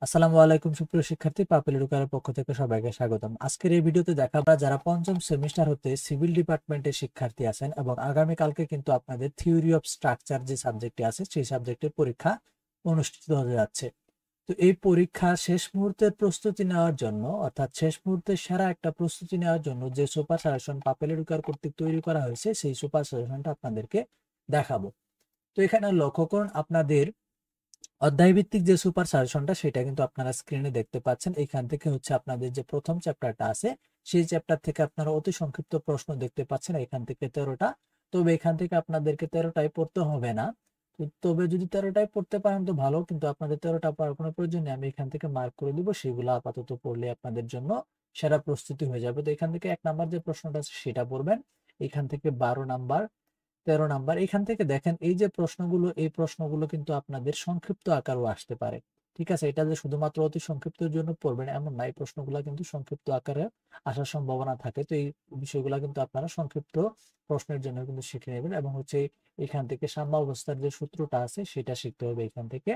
আসসালামু আলাইকুম সুপ্রিয় শিক্ষার্থী, পাপেল এডুকেশনের পক্ষ থেকে সবাইকে স্বাগতম। আজকের এই ভিডিওতে দেখাবো যারা পঞ্চম সেমিস্টার হতে সিভিল ডিপার্টমেন্টের শিক্ষার্থী আছেন এবং আগামী কালকে কিন্তু আপনাদের থিওরি অফ স্ট্রাকচার যে সাবজেক্টটি আছে সেই সাবজেক্টের পরীক্ষা অনুষ্ঠিত হতে যাচ্ছে। তো এই পরীক্ষা শেষ মুহূর্তের প্রস্তুতি নেওয়ার জন্য, অর্থাৎ শেষ মুহূর্তে সেরা একটা প্রস্তুতি নেওয়ার জন্য যে সুপার সাজেশন পাপেল এডুকেশন কর্তৃক তৈরি করা হয়েছে সেই সুপার সাজেশনটা আপনাদেরকে দেখাবো। তো এখানে লক্ষ্য করুন, আপনাদের অধ্যায় ভিত্তিক যে সুপার সাজেশনটা সেটা কিন্তু আপনারা স্ক্রিনে দেখতে পাচ্ছেন। এখান থেকে হচ্ছে আপনাদের যে প্রথম চ্যাপ্টারটা আছে সেই চ্যাপ্টার থেকে আপনারা অতি সংক্ষিপ্ত প্রশ্ন দেখতে পাচ্ছেন, এখান থেকে 13টা। তবে এখান থেকে আপনাদেরকে 13টাই পড়তে হবে না। তবে যদি 13টাই পড়তে পারেন তো ভালো, কিন্তু আপনাদের 13টা পড়ার কোনো প্রয়োজন নেই। আমি এখান থেকে মার্ক করে দিব, সেগুলো আপাতত পড়লে আপনাদের জন্য সেরা প্রস্তুতি হয়ে যাবে। তো এখান থেকে 1 নাম্বার যে প্রশ্নটা আছে সেটা পড়বেন। এখান থেকে 12 নাম্বার, 13 নাম্বার, এখান থেকে দেখেন এই যে প্রশ্নগুলো, এই প্রশ্নগুলো কিন্তু আপনাদের সংক্ষিপ্ত আকারও আসতে পারে। ঠিক আছে, এটা যে শুধুমাত্র অতি সংক্ষিপ্তের জন্য পড়বেন এমন না, এই প্রশ্নগুলো কিন্তু সংক্ষিপ্ত আকারে আসার সম্ভাবনা থাকে। তো এই বিষয়গুলো কিন্তু আপনারা সংক্ষিপ্ত প্রশ্নের জন্য কিন্তু শিখে নেবেন এবং হচ্ছে এখান থেকে সাম্যাবস্থার যে সূত্রটা আছে সেটা শিখতে হবে এখান থেকে।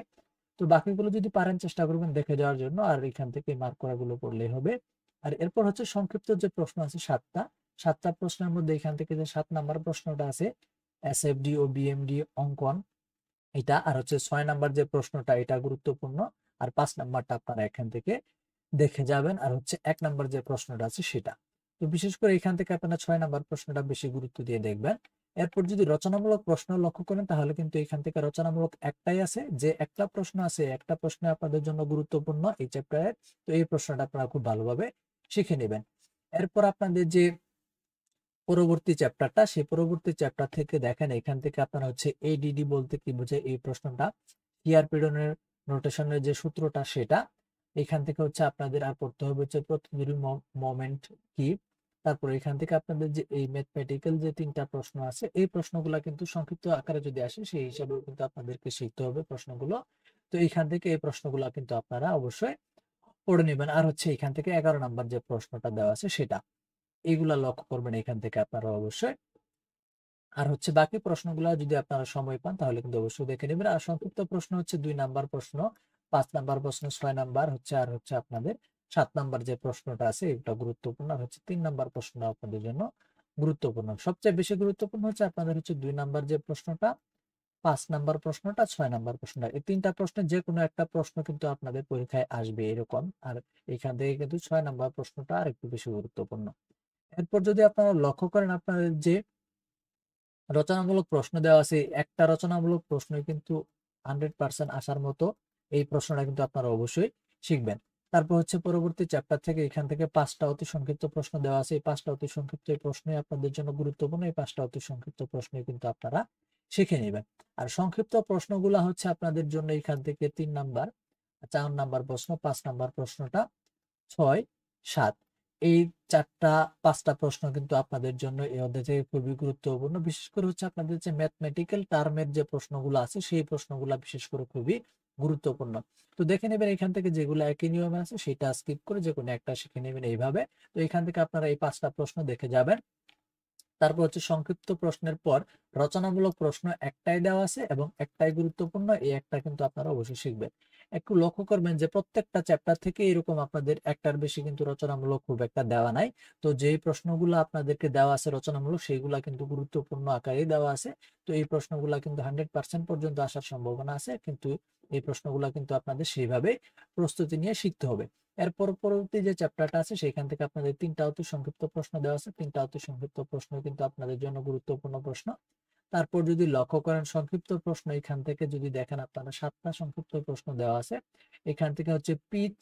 তো বাকিগুলো যদি পারেন চেষ্টা করবেন দেখে যাওয়ার জন্য, আর এখান থেকে মার্ক করাগুলো পড়লেই হবে। আর এরপর হচ্ছে সংক্ষিপ্ত যে প্রশ্ন আছে 7টা প্রশ্নের মধ্যে এখান থেকে যে 7 নাম্বার প্রশ্নটা আছে এসএফডি ও বিএমডি অঙ্কন, এটা আর হচ্ছে 6 নাম্বার যে প্রশ্নটা এটা গুরুত্বপূর্ণ। আর 5 নাম্বারটা আপনারা এখান থেকে দেখে যাবেন, আর হচ্ছে 1 নাম্বার যে প্রশ্নটা আছে সেটা। তো বিশেষ করে এখান থেকে আপনারা 6 নাম্বার প্রশ্নটা বেশি গুরুত্ব দিয়ে দেখবেন। এরপর যদি রচনামূলক প্রশ্ন লক্ষ্য করেন তাহলে কিন্তু এখান থেকে রচনামূলক একটাই আছে, যে একটা প্রশ্ন আছে, একটা প্রশ্ন আপনাদের জন্য গুরুত্বপূর্ণ এই চ্যাপ্টারের। তো এই প্রশ্নটা আপনারা খুব ভালোভাবে শিখে নেবেন। এরপর আপনাদের যে পরবর্তী চ্যাপ্টারটা, সেই পরবর্তী চ্যাপ্টার থেকে দেখেন এখান থেকে আপনারা হচ্ছে এডিডি বলতে কি বোঝায় এই প্রশ্নটা, পিডনের নোটেশনের যে সূত্রটা সেটা, এখান থেকে হচ্ছে আপনাদের আর পড়তে হবে হচ্ছে প্রতিযোগী মোমেন্ট কি। তারপর এখান থেকে আপনাদের যে এই ম্যাথমেটিক্যাল যে 3টা প্রশ্ন আছে এই প্রশ্নগুলা কিন্তু সংক্ষিপ্ত আকারে যদি আসে সেই হিসাবেও কিন্তু আপনাদেরকে শিখতে হবে প্রশ্নগুলো। তো এখান থেকে এই প্রশ্নগুলা কিন্তু আপনারা অবশ্যই পড়ে নেবেন। আর হচ্ছে এখান থেকে 11 নাম্বার যে প্রশ্নটা দেওয়া আছে সেটা, এগুলা লক্ষ্য করবেন এখান থেকে আপনারা অবশ্যই। আর হচ্ছে বাকি প্রশ্নগুলো যদি আপনারা সময় পান তাহলে কিন্তু অবশ্যই দেখে নেবেন। আর সংক্ষিপ্ত প্রশ্ন হচ্ছে 2 নাম্বার প্রশ্ন, 5 নাম্বার প্রশ্ন, 6 নাম্বার হচ্ছে, আর হচ্ছে আপনাদের 7 নাম্বার যে প্রশ্নটা আছে এটা গুরুত্বপূর্ণ। আর হচ্ছে 3 নাম্বার প্রশ্নটা আপনাদের জন্য গুরুত্বপূর্ণ। সবচেয়ে বেশি গুরুত্বপূর্ণ হচ্ছে আপনাদের হচ্ছে 2 নাম্বার যে প্রশ্নটা, 5 নাম্বার প্রশ্নটা, 6 নাম্বার প্রশ্নটা। এই 3টা প্রশ্নের যে কোনো একটা প্রশ্ন কিন্তু আপনাদের পরীক্ষায় আসবে এরকম। আর এখান থেকে কিন্তু 6 নাম্বার প্রশ্নটা আর একটু বেশি গুরুত্বপূর্ণ। এরপর যদি আপনারা লক্ষ্য করেন আপনাদের যে রচনামূলক প্রশ্ন দেওয়া আছে, একটা রচনামূলক প্রশ্নই কিন্তু 100% আসার মতো এই প্রশ্নটা কিন্তু আপনারা অবশ্যই শিখবেন। তারপর হচ্ছে পরবর্তী চ্যাপ্টার থেকে এখান থেকে 5টা অতি সংক্ষিপ্ত প্রশ্ন দেওয়া আছে, এই 5টা অতি সংক্ষিপ্ত প্রশ্নই আপনাদের জন্য গুরুত্বপূর্ণ। এই 5টা অতি সংক্ষিপ্ত প্রশ্নই কিন্তু আপনারা শিখে নেবেন। আর সংক্ষিপ্ত প্রশ্নগুলা হচ্ছে আপনাদের জন্য এখান থেকে 3 নাম্বার, 4 নাম্বার প্রশ্ন, 5 নাম্বার প্রশ্নটা, 6, 7, এই 4টা 5টা প্রশ্ন কিন্তু আপনাদের জন্য এই অধ্যায় থেকে খুবই গুরুত্বপূর্ণ। বিশেষ করে হচ্ছে আপনাদের যে ম্যাথমেটিক্যাল টার্মের যে প্রশ্নগুলো আছে সেই প্রশ্নগুলো বিশেষ করে খুবই গুরুত্বপূর্ণ। তো দেখে নেবেন এখান থেকে যেগুলো একই নিয়মে আছে সেটা স্কিপ করে যে কোনো একটা শিখে নেবেন এইভাবে। তো এখান থেকে আপনারা এই 5টা প্রশ্ন দেখে যাবেন। তারপর হচ্ছে সংক্ষিপ্ত প্রশ্নের পর রচনামূলক প্রশ্ন একটাই দেওয়া আছে এবং একটাই গুরুত্বপূর্ণ, এই একটা কিন্তু আপনারা অবশ্যই শিখবেন। একটু লক্ষ্য করবেন যে প্রত্যেকটা চ্যাপ্টার থেকে এরকম আপনাদের একটার বেশি কিন্তু রচনামূলক খুব একটা দেওয়া নাই। তো যেই প্রশ্নগুলো আপনাদেরকে দেওয়া আছে রচনামূলক সেইগুলা কিন্তু গুরুত্বপূর্ণ আকারেই দেওয়া আছে। তো এই প্রশ্নগুলা কিন্তু 100% পর্যন্ত আসার সম্ভাবনা আছে, কিন্তু এই প্রশ্নগুলা কিন্তু আপনাদের সেইভাবে প্রস্তুতি নিয়ে শিখতে হবে। এরপর পরবর্তী যে চ্যাপ্টারটা আছে সেখান থেকে আপনাদের 3টা অতি সংক্ষিপ্ত প্রশ্ন দেওয়া আছে, 3টা অতি সংক্ষিপ্ত প্রশ্ন কিন্তু আপনাদের জন্য গুরুত্বপূর্ণ প্রশ্ন। তারপর যদি লক্ষ্য করেন সংক্ষিপ্ত প্রশ্ন এখান থেকে যদি দেখেন আপনারা 7টা সংক্ষিপ্ত প্রশ্ন দেওয়া আছে। এখান থেকে হচ্ছে পিচ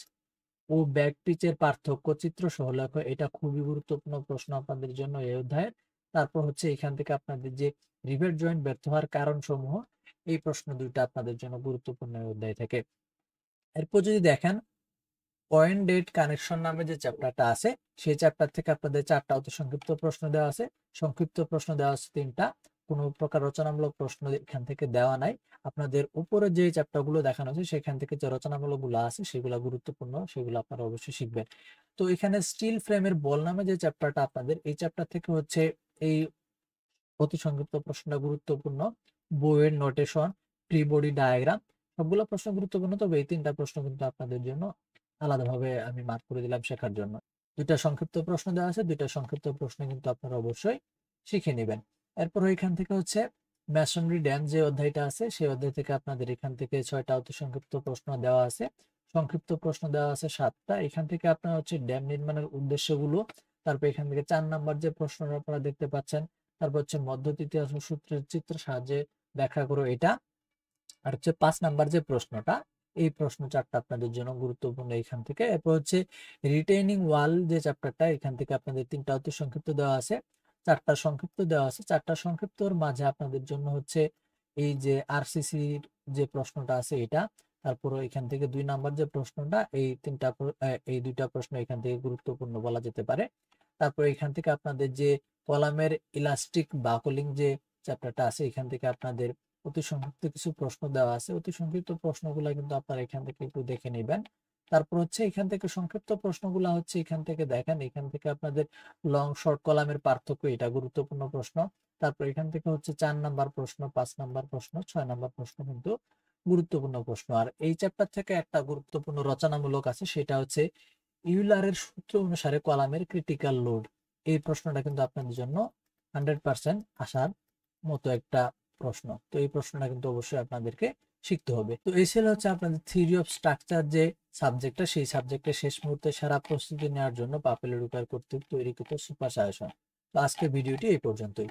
ও ব্যাক পিচের পার্থক্য চিত্র সহ লেখো, এটা খুবই গুরুত্বপূর্ণ প্রশ্ন আপনাদের জন্য এই অধ্যায়ের। তারপর হচ্ছে এখান থেকে আপনাদের যে রিভেট জয়েন্ট ব্যর্থ হওয়ার কারণ সমূহ, এই প্রশ্ন দুইটা আপনাদের জন্য গুরুত্বপূর্ণ এই অধ্যায় থেকে। এরপর যদি দেখেন পয়েন্ট ডেট কানেকশন নামে যে চ্যাপ্টারটা আছে সেই চ্যাপ্টার থেকে আপনাদের 4টা অতি সংক্ষিপ্ত প্রশ্ন দেওয়া আছে। সংক্ষিপ্ত প্রশ্ন দেওয়া আছে 3টা, কোনো প্রকার রচনামূলক প্রশ্ন এখান থেকে দেওয়া নাই। আপনাদের উপরে যে চ্যাপ্টার গুলো দেখানো আছে সেখান থেকে যে রচনামূলক গুলো আছে সেগুলো গুরুত্বপূর্ণ, সেগুলো আপনারা অবশ্যই শিখবেন। তো এখানে স্টিল ফ্রেমের বল নামে যে চ্যাপ্টারটা আপনাদের, এই চ্যাপ্টার থেকে হচ্ছে এই অতি সংক্ষিপ্ত প্রশ্নটা গুরুত্বপূর্ণ। বইয়ের নোটেশন, ফ্রি বডি ডায়াগ্রাম, সবগুলো প্রশ্ন গুরুত্বপূর্ণ, তবে এই 3টা প্রশ্ন কিন্তু আপনাদের জন্য আলাদাভাবে আমি মার্ক করে দিলাম শেখার জন্য। 2টা সংক্ষিপ্ত প্রশ্ন দেওয়া আছে, 2টা সংক্ষিপ্ত প্রশ্ন কিন্তু আপনারা অবশ্যই শিখে নেবেন। এরপর এখান থেকে হচ্ছে মেসনরি ড্যাম যে অধ্যায়টা আছে সেই অধ্যায় থেকে আপনাদের এখান থেকে 6টা অতি সংক্ষিপ্ত প্রশ্ন দেওয়া আছে। সংক্ষিপ্ত প্রশ্ন দেওয়া আছে 7টা। এখান থেকে আপনারা হচ্ছে ড্যাম নির্মাণের উদ্দেশ্যগুলো, তারপর এখান থেকে 4 নাম্বার যে প্রশ্নটা আপনারা দেখতে পাচ্ছেন, তারপর হচ্ছে মধ্য তৃতীয় সূত্রের চিত্র সাহায্যে ব্যাখ্যা করো এটা, আর হচ্ছে 5 নাম্বার যে প্রশ্নটা, এই প্রশ্ন 4টা আপনাদের জন্য গুরুত্বপূর্ণ এখান থেকে। এরপর হচ্ছে রিটেইনিং ওয়াল যে চ্যাপ্টারটা, এখান থেকে আপনাদের 3টা অতি সংক্ষিপ্ত দেওয়া আছে, 4টা সংক্ষিপ্ত দেওয়া আছে। 4টা সংক্ষিপ্তর মাঝে আপনাদের জন্য হচ্ছে এই যে আরসিসির যে প্রশ্নটা আছে এটা, তারপর এখান থেকে 2 নাম্বার যে প্রশ্নটা, এই 2টা প্রশ্ন এখান থেকে গুরুত্বপূর্ণ বলা যেতে পারে। তারপর এখান থেকে আপনাদের যে কলামের ইলাস্টিক বাকলিং যে চ্যাপ্টারটা আছে, এখান থেকে আপনাদের অতি সংক্ষিপ্ত কিছু প্রশ্ন দেওয়া আছে। অতি সংক্ষিপ্ত প্রশ্নগুলো কিন্তু আপনারা এখান থেকে একটু দেখে নেবেন। তারপর হচ্ছে এখান থেকে সংক্ষিপ্ত প্রশ্নগুলো হচ্ছে এখান থেকে দেখেন, এখান থেকে আপনাদের লং শর্ট কলামের পার্থক্য, এটা গুরুত্বপূর্ণ প্রশ্ন। তারপর এখান থেকে হচ্ছে 4 নাম্বার প্রশ্ন, 5 নাম্বার প্রশ্ন, 6 নাম্বার প্রশ্ন কিন্তু গুরুত্বপূর্ণ প্রশ্ন। আর এই চ্যাপ্টার থেকে একটা গুরুত্বপূর্ণ রচনামূলক আছে, সেটা হচ্ছে ইউলারের সূত্র অনুসারে কলামের ক্রিটিক্যাল লোড। এই প্রশ্নটা কিন্তু আপনাদের জন্য 100% আসার মতো একটা প্রশ্ন। তো এই প্রশ্নটা কিন্তু অবশ্যই আপনাদেরকে শিখতে হবে। তো এই ছিল হচ্ছে আপনাদের থিওরি অফ স্ট্রাকচার যে সাবজেক্টটা, সেই সাবজেক্টের শেষ মুহূর্তে সেরা প্রস্তুতি নেওয়ার জন্য পাপেল এডুকেয়ার কর্তৃক তৈরিকৃত সুপার সাজেশন। তো আজকের ভিডিওটি এই পর্যন্তই।